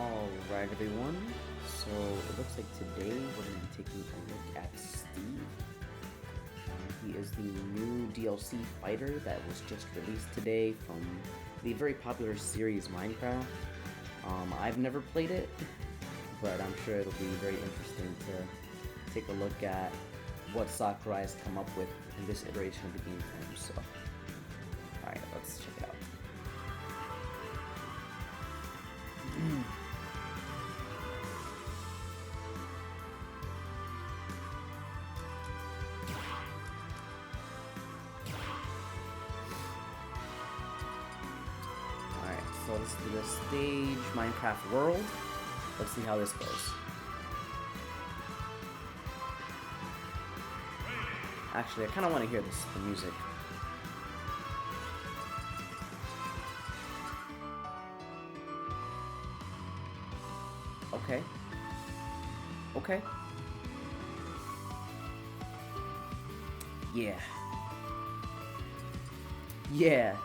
Alright everyone, so it looks like today we're going to be taking a look at Steve. He is the new DLC fighter that was just released today from the very popular series Minecraft. I've never played it, but I'm sure it'll be very interesting to take a look at what Sakurai has come up with in this iteration of the game for him. So, alright, let's check it out. Alright, so this is the stage Minecraft world. Let's see how this goes. Actually, I kind of want to hear the music. Okay. Okay. Yeah. Yeah.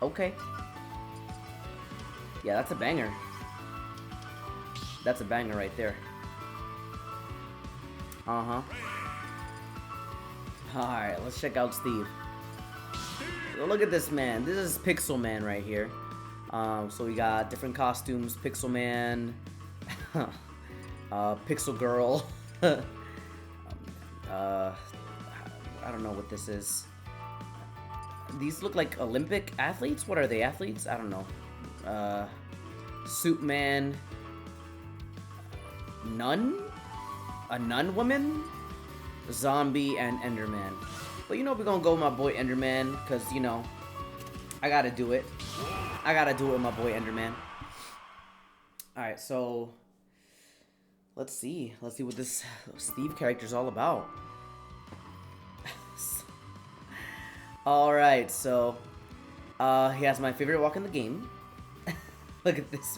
Okay. Yeah, that's a banger. That's a banger right there. Uh-huh. Alright, let's check out Steve. So look at this man. This is Pixel Man right here. So we got different costumes. Pixel Man. Pixel Girl. I don't know what this is. These look like Olympic athletes? What are they, athletes? I don't know. Soup Man. Nun? A nun woman? Zombie and Enderman. But you know we're gonna go with my boy Enderman, because, you know, I gotta do it. I gotta do it with my boy Enderman. Alright, so let's see. Let's see what this Steve character's all about. Alright, so he has my favorite walk in the game. Look at this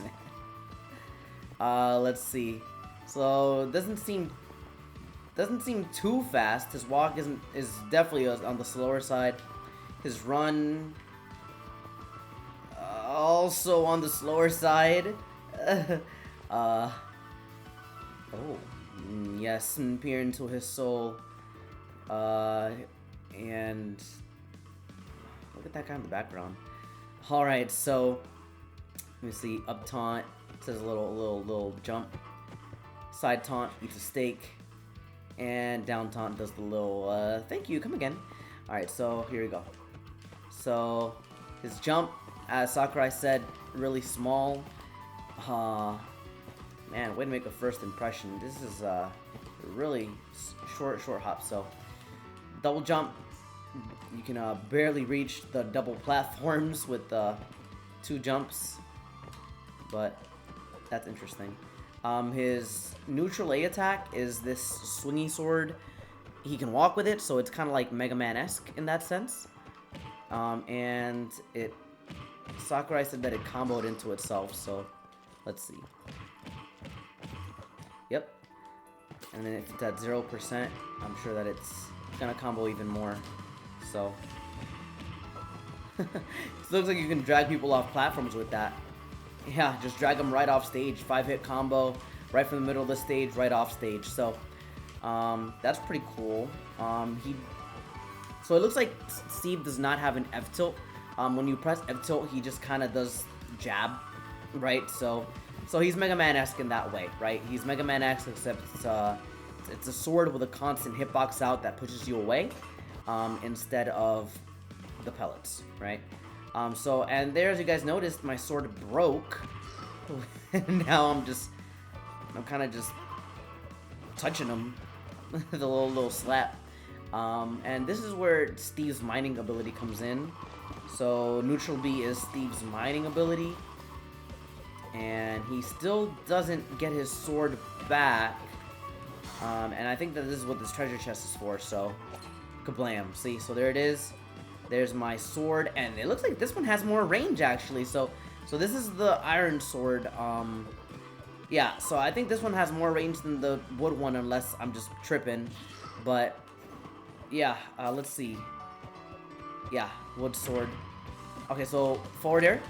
man. Let's see. So doesn't seem too fast. His walk is definitely on the slower side. His run also on the slower side. Oh, yes, and peer into his soul. And look at that guy in the background. All right, so let me see. Up taunt says a little jump. Side taunt eats a steak. And down taunt does the little, thank you, come again. Alright, so here we go. So, his jump, as Sakurai said, really small. Man, way to make a first impression. This is a really short hop, so. Double jump, you can barely reach the double platforms with 2 jumps. But, that's interesting. His neutral A attack is this swingy sword. He can walk with it, so it's kind of like Mega Man-esque in that sense. And Sakurai said that it comboed into itself, so let's see. Yep. And then if it's at 0%, I'm sure that it's gonna combo even more. So it looks like you can drag people off platforms with that. Yeah, just drag them right off stage. 5-hit combo, right from the middle of the stage, right off stage. So, that's pretty cool. So it looks like Steve does not have an F tilt. When you press F tilt, he just kind of does jab, right? So he's Mega Man-esque in that way, right? He's Mega Man-esque, except it's a sword with a constant hitbox out that pushes you away, instead of the pellets, right? And there, as you guys noticed, my sword broke. Now I'm kind of just touching him. The little slap. And this is where Steve's mining ability comes in. So neutral B is Steve's mining ability. And he still doesn't get his sword back. And I think that this is what this treasure chest is for, so kablam. See, so there it is. There's my sword, and it looks like this one has more range, actually. So this is the iron sword. Yeah, so I think this one has more range than the wood one, unless I'm just tripping. But yeah, let's see. Yeah, wood sword. Okay, so forward air.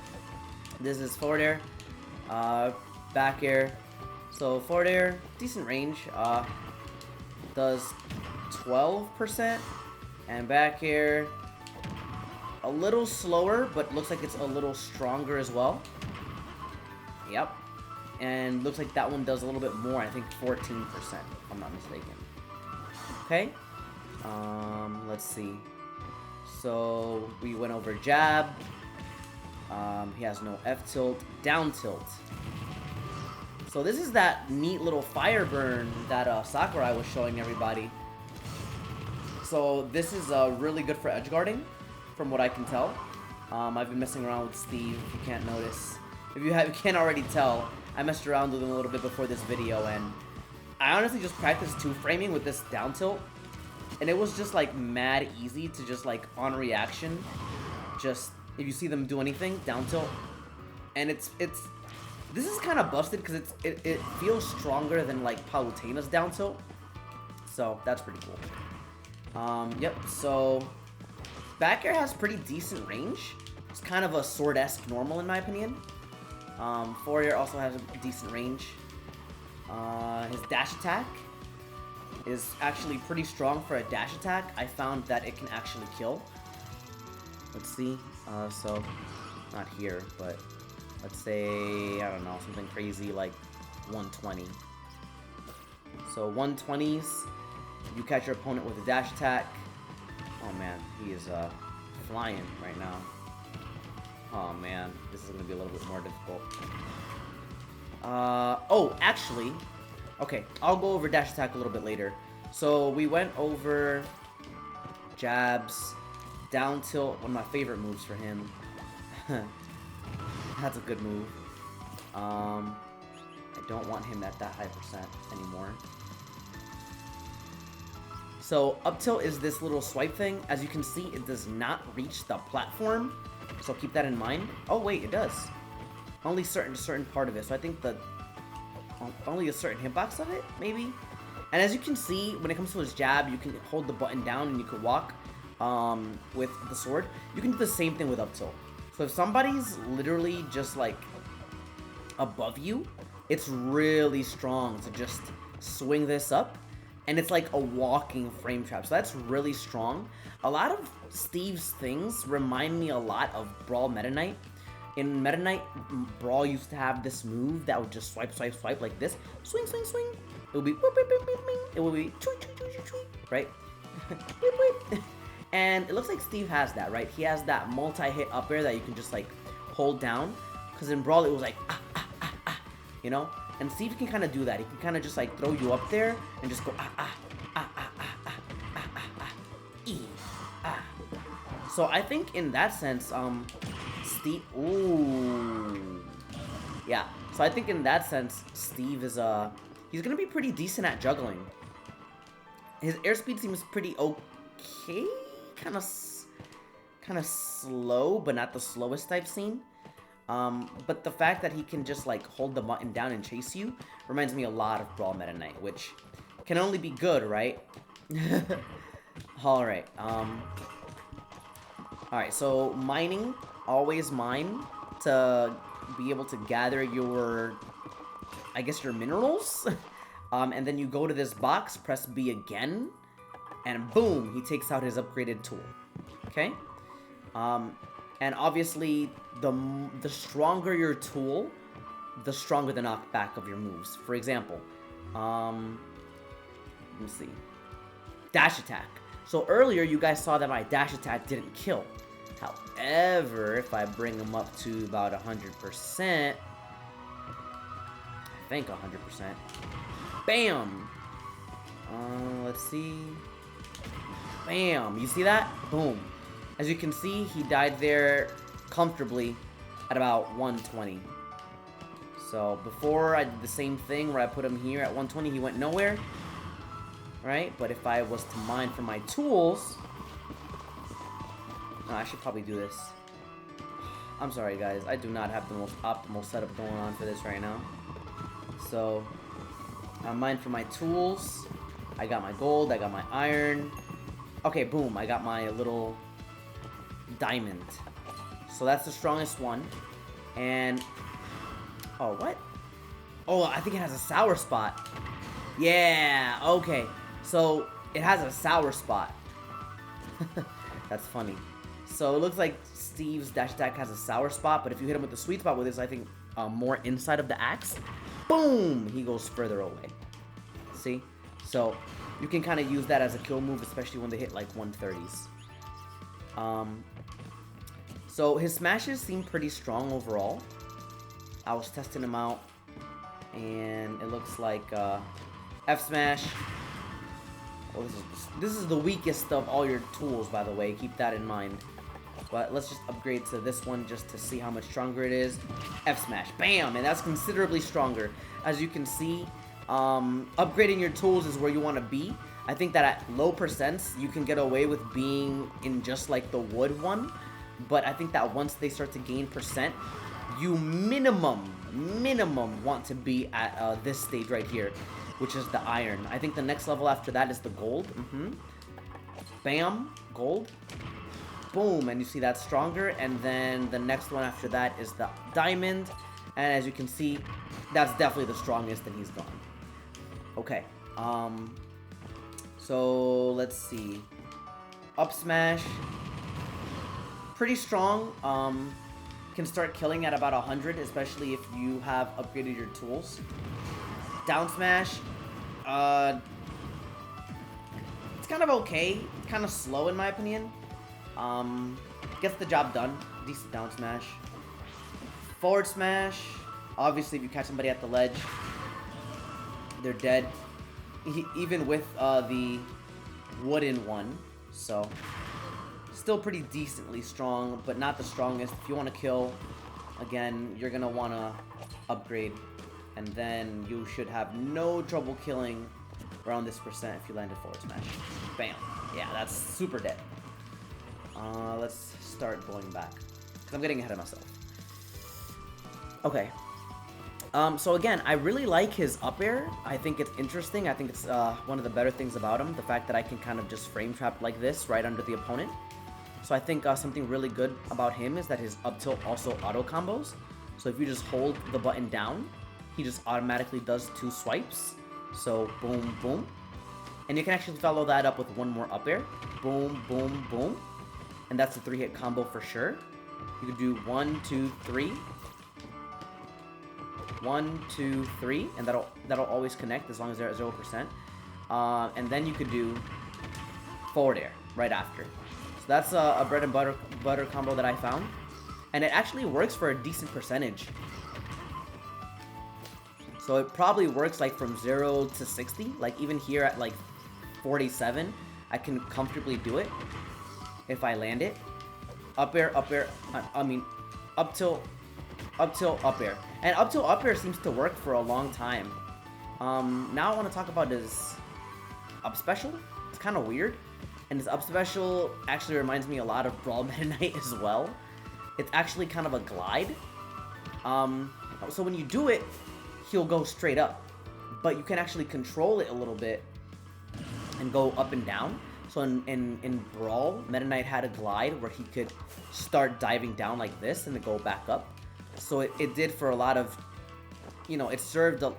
This is forward air, back air. So forward air, decent range, does 12%, and back air, a little slower, but looks like it's a little stronger as well. Yep. And looks like that one does a little bit more, I think 14%, if I'm not mistaken. Okay. Let's see. So, we went over jab. He has no F-tilt, down tilt. So this is that neat little fire burn that Sakurai was showing everybody. So this is really good for edge guarding, from what I can tell. I've been messing around with Steve, if you can't notice. If you can't already tell, I messed around with him a little bit before this video, and I honestly just practiced two-framing with this down tilt. And it was just like mad easy to just like on reaction, just if you see them do anything, down tilt. And this is kind of busted because it feels stronger than like Palutena's down tilt. So that's pretty cool. Yep, so back air has pretty decent range. It's kind of a sword-esque normal in my opinion. Forward air also has a decent range. His dash attack is actually pretty strong for a dash attack. I found that it can actually kill. Let's see. So, not here, but let's say, I don't know, something crazy like 120. So 120s, you catch your opponent with a dash attack. Oh man, he is flying right now. Oh man, this is gonna be a little bit more difficult. Oh, actually, okay, I'll go over dash attack a little bit later. So we went over jabs, down tilt, one of my favorite moves for him. That's a good move. I don't want him at that high percent anymore. So up tilt is this little swipe thing. As you can see, it does not reach the platform. So keep that in mind. Oh wait, it does. Only certain part of it. So I think only a certain hitbox of it, maybe. And as you can see, when it comes to his jab, you can hold the button down and you can walk with the sword. You can do the same thing with up tilt. So if somebody's literally just like above you, it's really strong to just swing this up. And it's like a walking frame trap. So that's really strong. A lot of Steve's things remind me a lot of Brawl Meta Knight. In Meta Knight, Brawl used to have this move that would just swipe, swipe, swipe like this. Swing, swing, swing. It would be whoop, whoop, whoop, whoop, whoop. It would be choo, choo, choo, choo, choo, right? Whoop, whoop. And it looks like Steve has that, right? He has that multi-hit up air that you can just like hold down. Because in Brawl, it was like you know? And Steve can kind of do that. He can kind of just like throw you up there and just go So I think in that sense, Steve, ooh, yeah. So I think in that sense, Steve is he's gonna be pretty decent at juggling. His airspeed seems pretty okay, kind of slow, but not the slowest I've seen. But the fact that he can just like hold the button down and chase you reminds me a lot of Brawl Meta Knight, which can only be good, right? Alright, alright, so mining, always mine to be able to gather your, I guess, your minerals. And then you go to this box, press B again, and boom, he takes out his upgraded tool. Okay? And obviously, the stronger your tool, the stronger the knockback of your moves. For example, let me see. Dash attack. So earlier, you guys saw that my dash attack didn't kill. However, if I bring him up to about 100%, I think 100%, bam! Let's see. Bam! You see that? Boom. As you can see, he died there comfortably at about 120. So before I did the same thing where I put him here at 120, he went nowhere. Right? But if I was to mine for my tools... No, I should probably do this. I'm sorry guys, I do not have the most optimal setup going on for this right now. So, I mine for my tools. I got my gold, I got my iron. Okay, boom, I got my little diamond. So that's the strongest one. And... Oh, what? Oh, I think it has a sour spot. Yeah, okay. So, it has a sour spot. That's funny. So, it looks like Steve's dash attack has a sour spot, but if you hit him with the sweet spot with this, I think, more inside of the axe, boom! He goes further away. See? So, you can kind of use that as a kill move, especially when they hit, like, 130s. So, his smashes seem pretty strong overall. I was testing him out, and it looks like, F smash. Oh, this is the weakest of all your tools, by the way. Keep that in mind. But let's just upgrade to this one just to see how much stronger it is. F smash. Bam! And that's considerably stronger. As you can see, upgrading your tools is where you want to be. I think that at low percents, you can get away with being in just like the wood one. But I think that once they start to gain percent, you minimum want to be at this stage right here, which is the iron. I think the next level after that is the gold. Bam, gold. Boom, and you see that's stronger. And then the next one after that is the diamond. And as you can see, that's definitely the strongest, and he's gone. Okay, so let's see. Up smash. Pretty strong. Can start killing at about 100, especially if you have upgraded your tools. Down smash. It's kind of okay. Kind of slow in my opinion. Gets the job done. Decent down smash. Forward smash. Obviously, if you catch somebody at the ledge, they're dead. Even with the wooden one. So, still pretty decently strong, but not the strongest. If you want to kill, again, you're going to want to upgrade. And then you should have no trouble killing around this percent if you landed forward smash. Bam. Yeah, that's super dead. Let's start going back, because I'm getting ahead of myself. Okay. So again, I really like his up air. I think it's interesting. I think it's one of the better things about him. The fact that I can kind of just frame trap like this right under the opponent. So I think something really good about him is that his up tilt also auto combos. So if you just hold the button down, he just automatically does 2 swipes. So boom, boom. And you can actually follow that up with one more up air. Boom, boom, boom. And that's a 3-hit combo for sure. You could do 1, 2, 3. 1, 2, 3, and that'll always connect as long as they're at 0%. And then you could do forward air right after. So that's a bread and butter combo that I found, and it actually works for a decent percentage. So it probably works like from 0 to 60. Like even here at like 47, I can comfortably do it if I land it. Up air, up air. I mean, up tilt, up air. And up tilt, up air seems to work for a long time. Now I want to talk about his up special. It's kind of weird. And his up special actually reminds me a lot of Brawl Meta Knight as well. It's actually kind of a glide. So when you do it, he'll go straight up. But you can actually control it a little bit and go up and down. So in Brawl, Meta Knight had a glide where he could start diving down like this and then go back up. So it did for a lot of, you know, it served a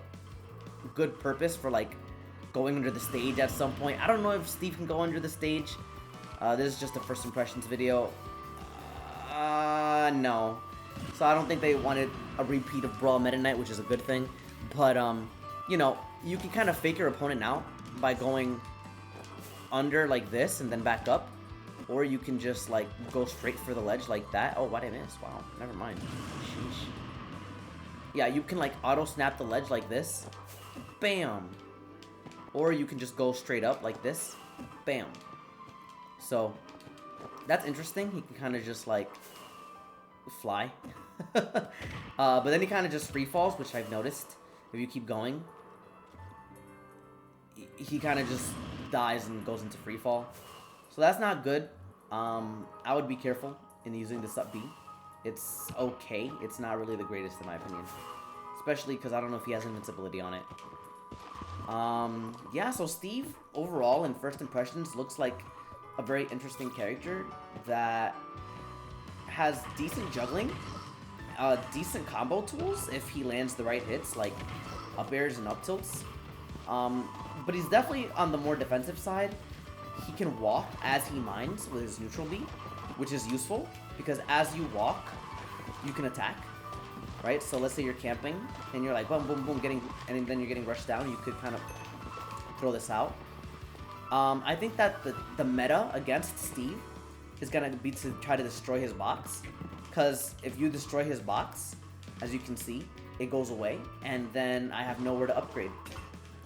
good purpose for like going under the stage at some point. I don't know if Steve can go under the stage. This is just a first impressions video. No. So I don't think they wanted a repeat of Brawl Meta Knight, which is a good thing. But, you know, you can kind of fake your opponent out by going under like this and then back up. Or you can just, like, go straight for the ledge like that. Oh, why'd I miss? Wow, never mind. Sheesh. Yeah, you can, like, auto-snap the ledge like this. Bam! Or you can just go straight up like this. Bam. So, that's interesting. He can kind of just, like, fly. But then he kind of just free falls, which I've noticed. If you keep going, he kind of just dies and goes into free fall. So that's not good. I would be careful in using this up B. It's okay. It's not really the greatest in my opinion. Especially because I don't know if he has invincibility on it. Yeah, so Steve, overall, in first impressions, looks like a very interesting character that has decent juggling. decent combo tools if he lands the right hits, like up airs and up tilts. But he's definitely on the more defensive side. He can walk as he mines with his neutral B, which is useful because as you walk, you can attack, right? So let's say you're camping and you're like boom, boom, boom, and then you're getting rushed down. You could kind of throw this out. I think that the meta against Steve is gonna be to try to destroy his box, because if you destroy his box, as you can see, it goes away, and then I have nowhere to upgrade.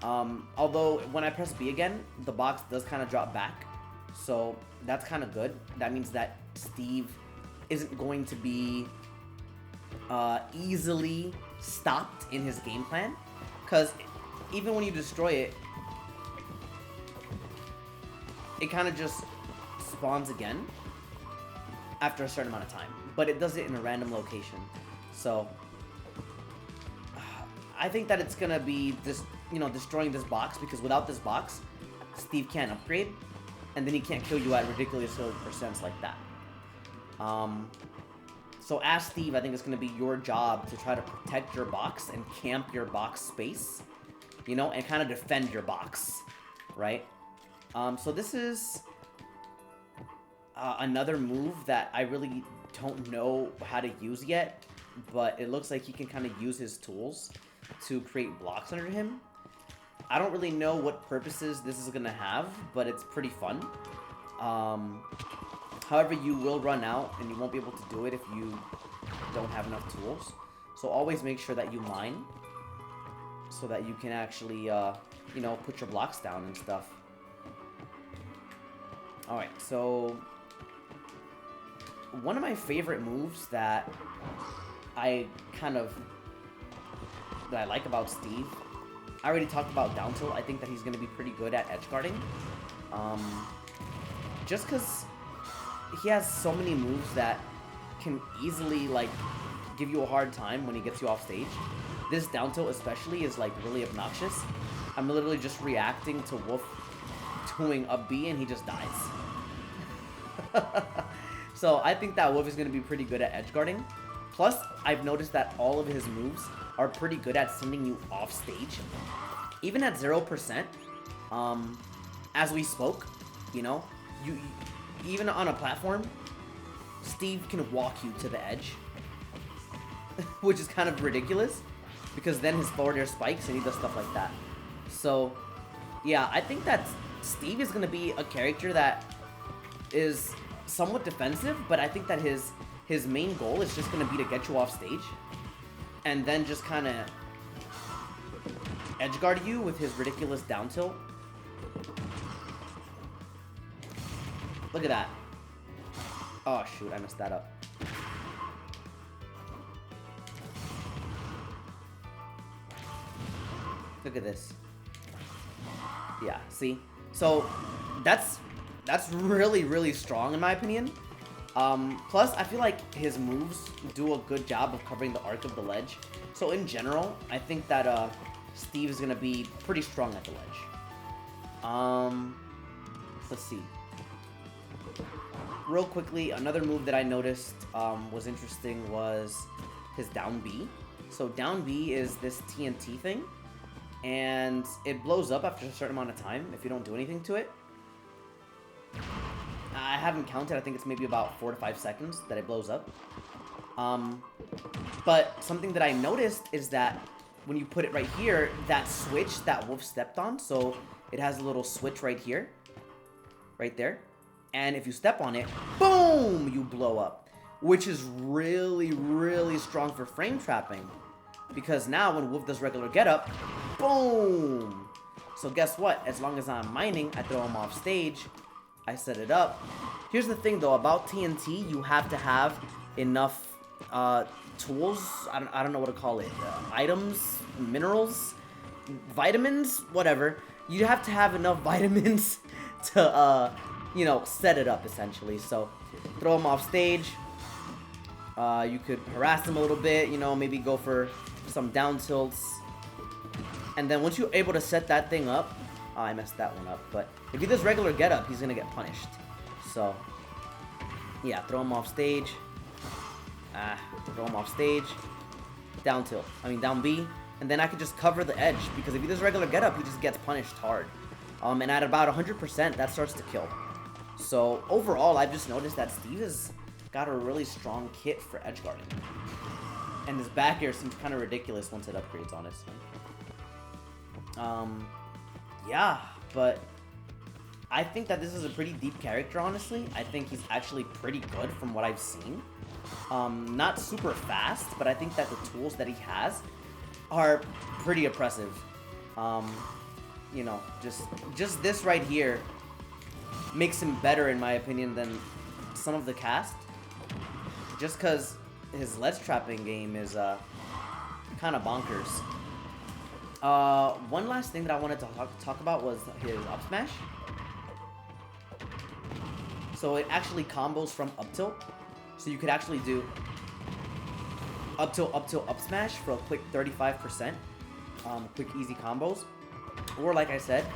Although when I press B again, the box does kind of drop back, so that's kind of good. That means that Steve isn't going to be easily stopped in his game plan, because even when you destroy it, it kind of just spawns again after a certain amount of time, but it does it in a random location. So I think that it's gonna be this, destroying this box, because without this box, Steve can't upgrade, and then he can't kill you at ridiculous percents like that. So as Steve, I think it's gonna be your job to try to protect your box and camp your box space, and kind of defend your box, right? So this is another move that I really don't know how to use yet, but it looks like he can kind of use his tools to create blocks under him. I don't really know what purposes this is gonna have, but it's pretty fun. However, you will run out and you won't be able to do it if you don't have enough tools. So always make sure that you mine so that you can actually, put your blocks down and stuff. Alright, so one of my favorite moves that I like about Steve, I already talked about down tilt. I think that he's going to be pretty good at edge guarding. Just because he has so many moves that can easily, give you a hard time when he gets you off stage. This down tilt especially is, really obnoxious. I'm literally just reacting to Wolf doing up B and he just dies. So I think that Wolf is going to be pretty good at edge guarding. Plus, I've noticed that all of his moves are pretty good at sending you off stage. Even at 0%, as we spoke, you even on a platform, Steve can walk you to the edge. Which is kind of ridiculous, because then his forward air spikes and he does stuff like that. So, yeah, I think that Steve is going to be a character that is somewhat defensive, but I think that his main goal is just going to be to get you off stage and then just kind of edge guard you with his ridiculous down tilt. Look at that. Oh shoot, I messed that up. Look at this. Yeah, see? So that's really, really strong in my opinion. Plus, I feel like his moves do a good job of covering the arc of the ledge. So in general, I think that Steve is gonna be pretty strong at the ledge. Let's see. Real quickly, another move that I noticed was interesting was his down B. So down B is this TNT thing, and it blows up after a certain amount of time if you don't do anything to it. I haven't counted, I think it's maybe about 4 to 5 seconds that it blows up. But something that I noticed is that when you put it right here, that switch that Wolf stepped on, so it has a little switch right here, right there. And if you step on it, boom, you blow up, which is really, really strong for frame trapping. Because now when Wolf does regular get up, boom. So guess what? As long as I'm mining, I throw him off stage. I set it up. Here's the thing though, about TNT, you have to have enough tools, I don't know what to call it, items, minerals, vitamins, whatever. You have to have enough vitamins to, set it up essentially. So throw him off stage. You could harass him a little bit, maybe go for some down tilts. And then once you're able to set that thing up, oh, I messed that one up, but if he does regular get up, he's gonna get punished. So, yeah, throw him off stage. Throw him off stage. Down tilt. Down B. And then I could just cover the edge, because if he does regular get up, he just gets punished hard. And at about 100%, that starts to kill. So overall, I've just noticed that Steve has got a really strong kit for edge guarding. And his back air seems kind of ridiculous once it upgrades, honestly. Yeah, but I think that this is a pretty deep character, honestly. I think he's actually pretty good from what I've seen. Not super fast, but I think that the tools that he has are pretty oppressive. You know, just this right here makes him better, in my opinion, than some of the cast. Just because his ledge trapping game is kind of bonkers. One last thing that I wanted to talk about was his up smash. So it actually combos from up tilt. So you could actually do up tilt, up smash for a quick 35%. Quick, easy combos. Or like I said,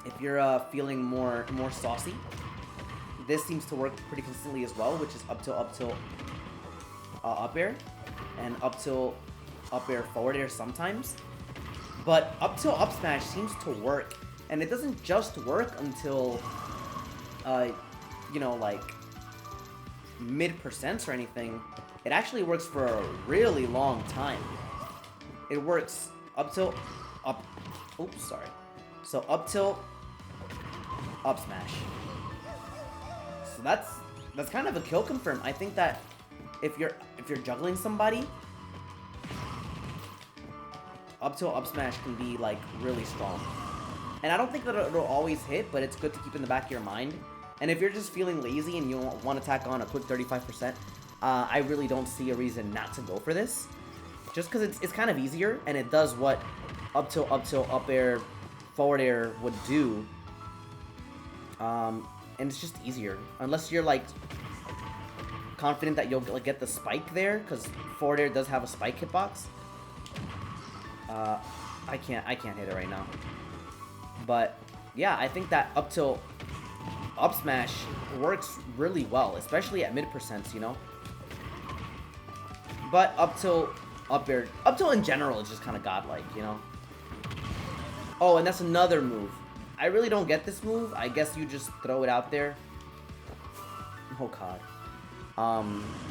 if you're feeling more saucy, this seems to work pretty consistently as well, which is up tilt, up air, and up tilt, up air, forward air sometimes. But up tilt, up smash seems to work, and it doesn't just work until, you know, like mid-percents or anything. It actually works for a really long time. It works up tilt, up. Oops, sorry. So up tilt, up smash. So that's kind of a kill confirm. I think that if you're juggling somebody, up tilt, up smash can be like really strong. And I don't think that it'll always hit, but it's good to keep in the back of your mind. And if you're just feeling lazy and you want to tack on a quick 35%, I really don't see a reason not to go for this. Just because it's kind of easier, and it does what up tilt, up air, forward air would do. And it's just easier. Unless you're like confident that you'll like, get the spike there, because forward air does have a spike hitbox. I can't hit it right now. But yeah, I think that up tilt, up smash works really well, especially at mid-percents, you know. But up tilt, up air, up tilt in general is just kind of godlike, you know. Oh, and that's another move. I really don't get this move. I guess you just throw it out there. Oh god.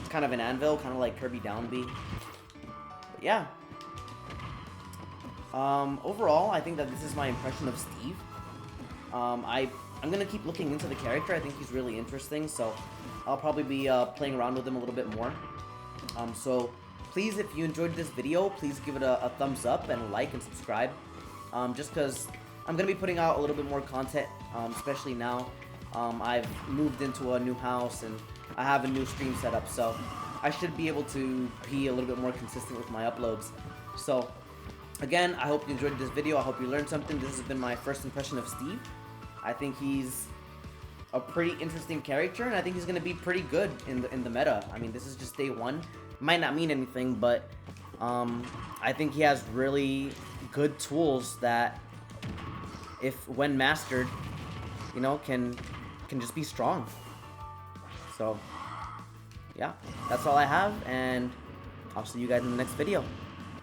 It's kind of an anvil, kind of like Kirby down B. But yeah. Overall, I think that this is my impression of Steve. I'm gonna keep looking into the character. I think he's really interesting, so I'll probably be playing around with him a little bit more. So please, if you enjoyed this video, please give it a thumbs up and a like and subscribe. Just because I'm gonna be putting out a little bit more content, especially now. I've moved into a new house and I have a new stream setup, so I should be able to be a little bit more consistent with my uploads. So again, I hope you enjoyed this video. I hope you learned something. This has been my first impression of Steve. I think he's a pretty interesting character, and I think he's going to be pretty good in the meta. I mean, this is just day one. Might not mean anything, but I think he has really good tools that, if when mastered, you know, can just be strong. So yeah, that's all I have, and I'll see you guys in the next video.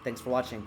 Thanks for watching.